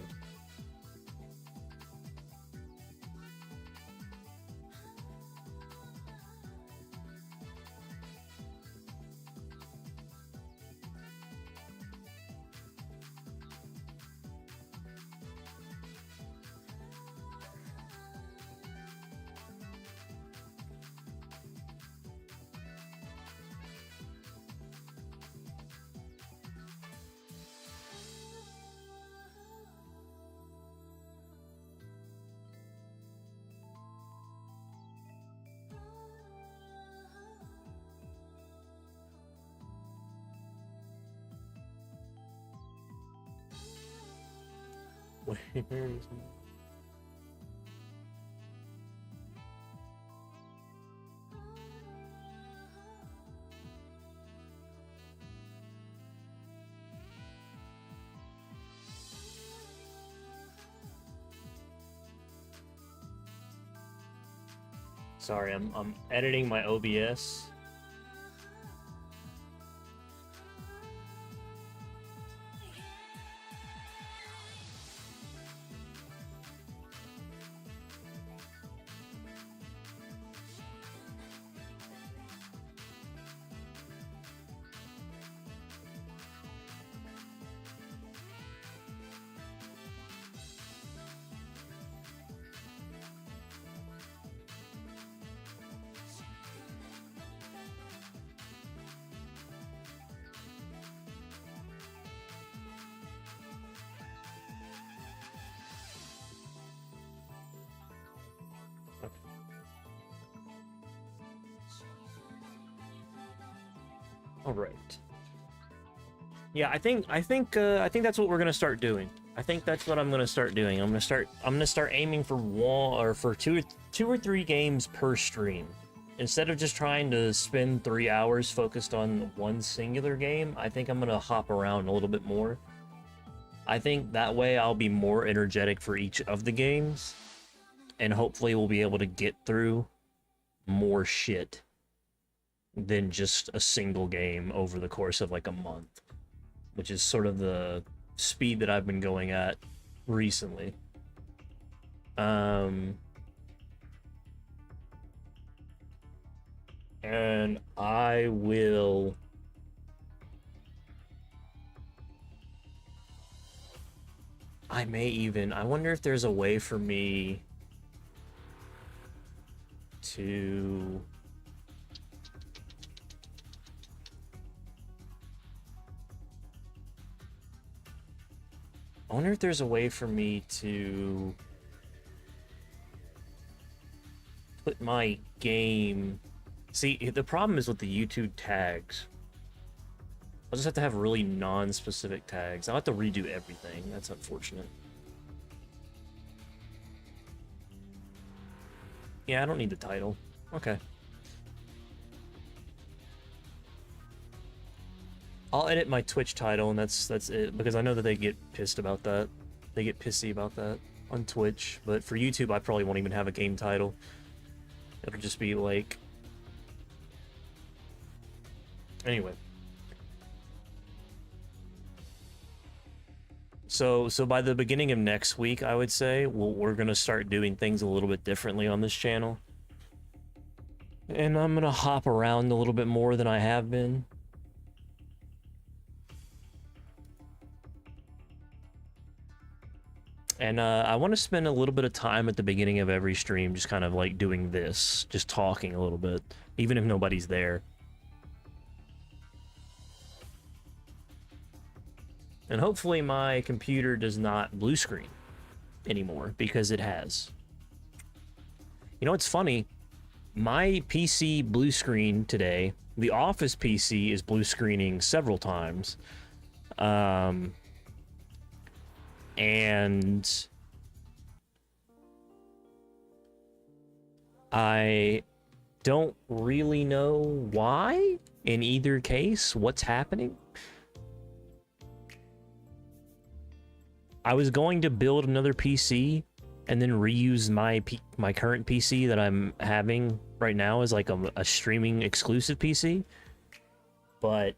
Where is it? Sorry, I'm editing my OBS. All right. Yeah, I think that's what we're gonna start doing. I think that's what I'm gonna start doing. I'm gonna start aiming for two or three games per stream. Instead of just trying to spend 3 hours focused on one singular game, I think I'm gonna hop around a little bit more. I think that way I'll be more energetic for each of the games, and hopefully we'll be able to get through more shit than just a single game over the course of like a month, which is sort of the speed that I've been going at recently. And I wonder if there's a way for me to... I wonder if there's a way for me to put my game... See, the problem is with the YouTube tags. I'll just have to have really non-specific tags. I'll have to redo everything. That's unfortunate. Yeah, I don't need the title. Okay. I'll edit my Twitch title, and that's it, because I know that they get pissed about that. They get pissy about that on Twitch, but for YouTube, I probably won't even have a game title. It'll just be like... Anyway. So by the beginning of next week, I would say, we're gonna start doing things a little bit differently on this channel. And I'm gonna hop around a little bit more than I have been. And I want to spend a little bit of time at the beginning of every stream just kind of like doing this, just talking a little bit, even if nobody's there. And hopefully my computer does not blue screen anymore, because it has. You know what's funny? My PC blue screen today, the office PC is blue screening several times. And I don't really know why in either case, what's happening. I was going to build another PC and then reuse my current PC that I'm having right now as like a streaming exclusive PC, but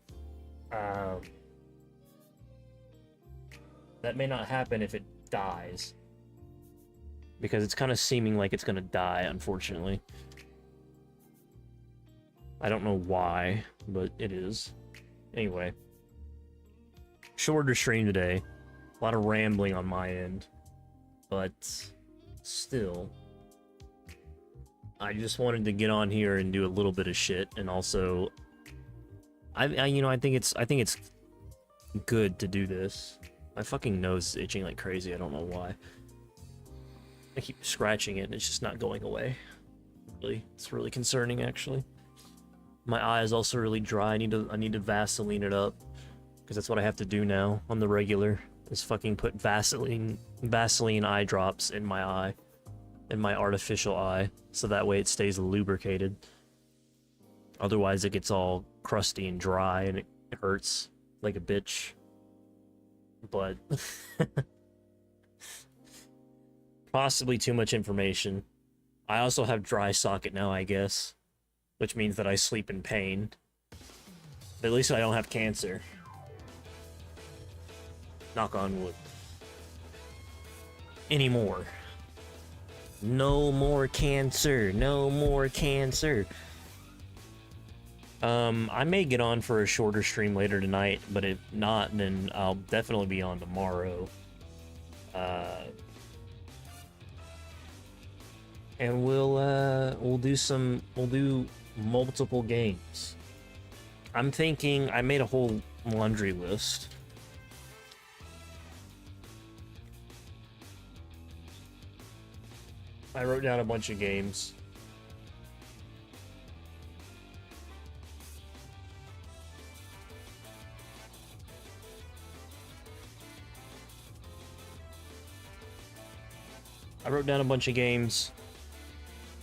that may not happen if it dies, because it's kind of seeming like it's gonna die, unfortunately. I don't know why, but it is. Anyway, shorter stream today. A lot of rambling on my end, but still, I just wanted to get on here and do a little bit of shit, and also, I think it's good to do this. My fucking nose is itching like crazy. I don't know why. I keep scratching it and it's just not going away. Really, it's really concerning actually. My eye is also really dry. I need to Vaseline it up, because that's what I have to do now on the regular. Is fucking put Vaseline eye drops in my eye, in my artificial eye, so that way it stays lubricated. Otherwise it gets all crusty and dry and it hurts like a bitch. But possibly too much information. I also have dry socket now, I guess, which means that I sleep in pain. But at least I don't have cancer. Knock on wood. Anymore. No more cancer. No more cancer. I may get on for a shorter stream later tonight, but if not, then I'll definitely be on tomorrow. And we'll do multiple games. I'm thinking, I made a whole laundry list. I wrote down a bunch of games.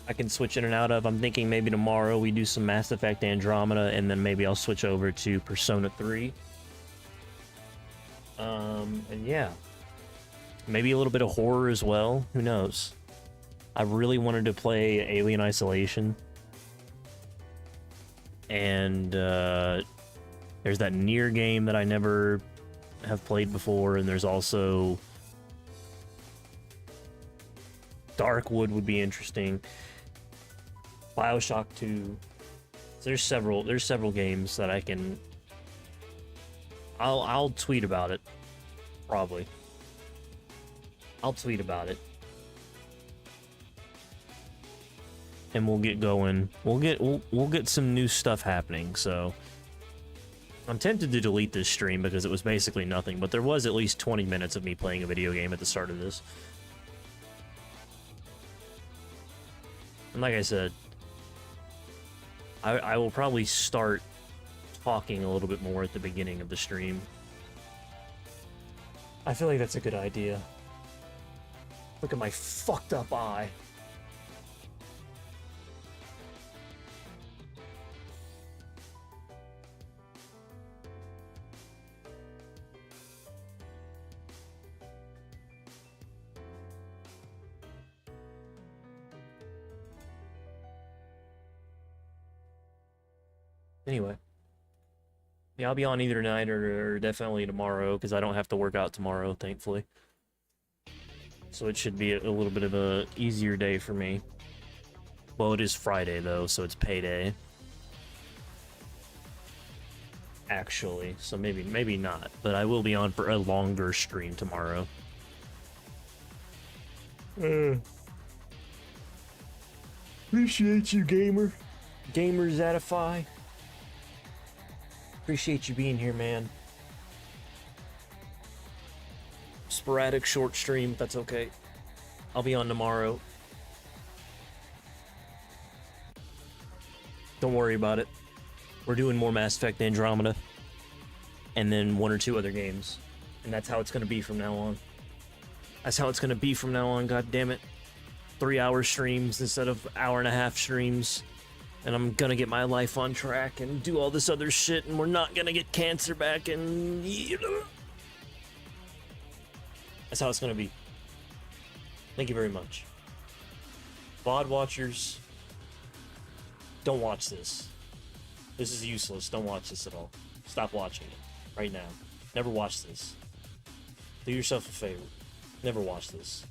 I can switch in and out of. I'm thinking maybe tomorrow we do some Mass Effect Andromeda, and then maybe I'll switch over to Persona 3. And yeah. Maybe a little bit of horror as well. Who knows? I really wanted to play Alien Isolation. And there's that Nier game that I never have played before, and there's also Darkwood would be interesting. BioShock 2. So there's several games that I can. I'll tweet about it. Probably. I'll tweet about it. And we'll get going. We'll get some new stuff happening, so I'm tempted to delete this stream because it was basically nothing, but there was at least 20 minutes of me playing a video game at the start of this. And like I said, I will probably start talking a little bit more at the beginning of the stream. I feel like that's a good idea. Look at my fucked up eye. Anyway. Yeah, I'll be on either tonight or definitely tomorrow, because I don't have to work out tomorrow, thankfully. So it should be a little bit of a easier day for me. Well, it is Friday, though, so it's payday. Actually, so maybe not, but I will be on for a longer stream tomorrow. Appreciate you, gamer. Gamer Zatify. Appreciate you being here, man. Sporadic short stream, that's okay. I'll be on tomorrow. Don't worry about it. We're doing more Mass Effect Andromeda. And then 1 or 2 other games. And that's how it's gonna be from now on. That's how it's gonna be from now on, god damn it. 3-hour streams instead of hour-and-a-half streams. And I'm gonna get my life on track and do all this other shit, and we're not gonna get cancer back, and... That's how it's gonna be. Thank you very much. VOD watchers, don't watch this. This is useless. Don't watch this at all. Stop watching it. Right now. Never watch this. Do yourself a favor. Never watch this.